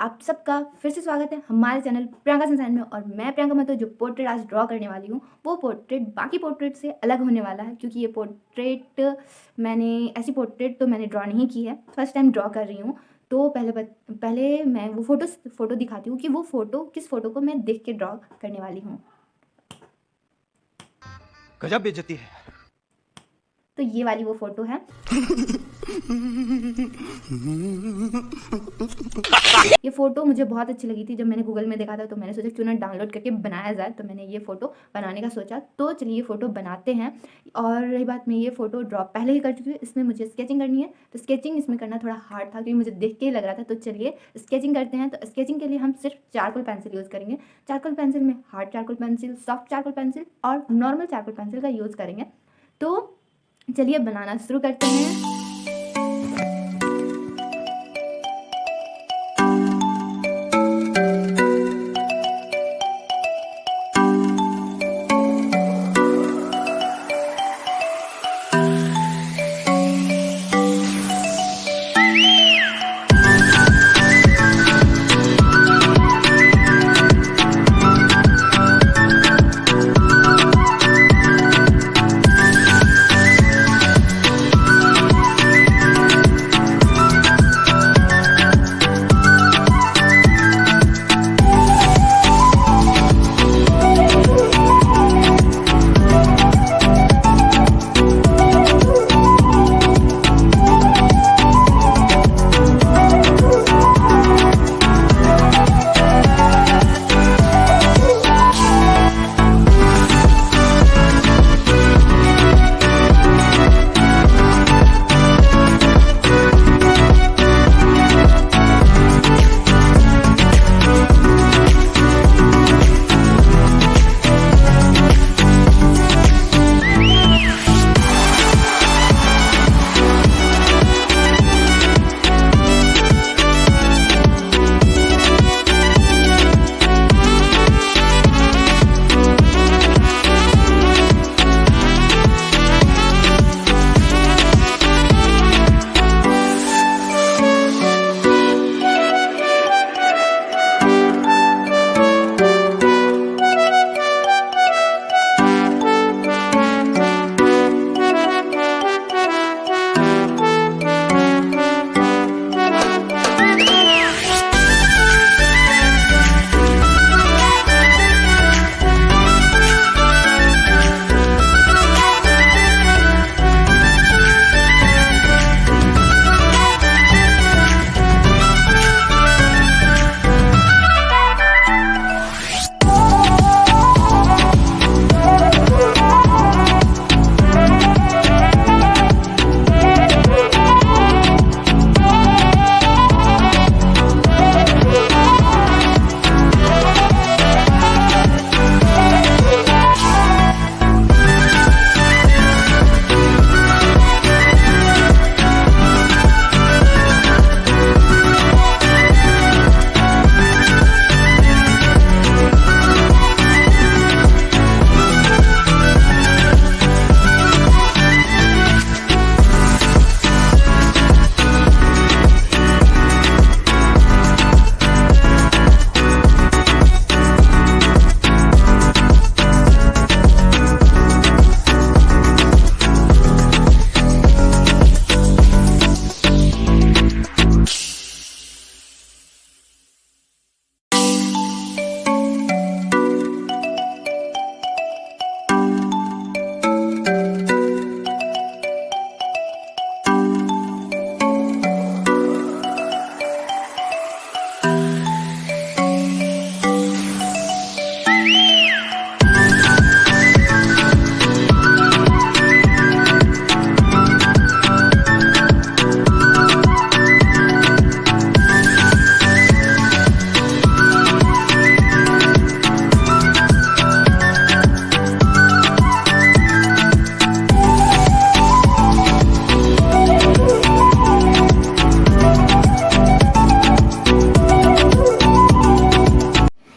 आप सबका फिर से स्वागत है हमारे चैनल प्रियंका संसार में। और मैं प्रियंका महतो जो पोर्ट्रेट आज ड्रॉ करने वाली हूँ वो पोर्ट्रेट बाकी पोर्ट्रेट से अलग होने वाला है, क्योंकि ये पोर्ट्रेट ऐसी पोर्ट्रेट तो मैंने ड्रॉ नहीं की है, फर्स्ट टाइम ड्रॉ कर रही हूँ। तो पहले मैं वो फ़ोटो दिखाती हूँ कि वो किस फ़ोटो को मैं देख के ड्रॉ करने वाली हूँ। गजब बेइज्जती है। तो ये वाली वो फ़ोटो है। ये फ़ोटो मुझे बहुत अच्छी लगी थी, जब मैंने गूगल में देखा था तो मैंने सोचा क्यों ना डाउनलोड करके बनाया जाए, तो मैंने ये फ़ोटो बनाने का सोचा। तो चलिए ये फ़ोटो बनाते हैं। और रही बात, मैं ये फ़ोटो ड्रॉ पहले ही कर चुकी हूँ, इसमें मुझे स्केचिंग करनी है। तो स्केचिंग इसमें करना थोड़ा हार्ड था क्योंकि मुझे देख के ही लग रहा था। तो चलिए स्केचिंग करते हैं। तो स्केचिंग के लिए हम सिर्फ चारकोल पेंसिल यूज़ करेंगे। चारकोल पेंसिल में hard charcoal pencil, soft charcoal pencil और नॉर्मल चारकोल पेंसिल का यूज़ करेंगे। तो चलिए बनाना शुरू करते हैं।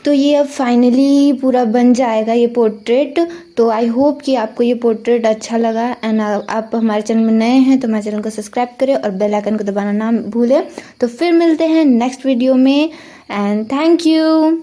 तो ये अब फाइनली पूरा बन जाएगा ये पोर्ट्रेट। तो आई होप कि आपको ये पोर्ट्रेट अच्छा लगा। एंड आप हमारे चैनल में नए हैं तो हमारे चैनल को सब्सक्राइब करें और बेल आइकन को दबाना ना भूलें। तो फिर मिलते हैं नेक्स्ट वीडियो में। And thank you.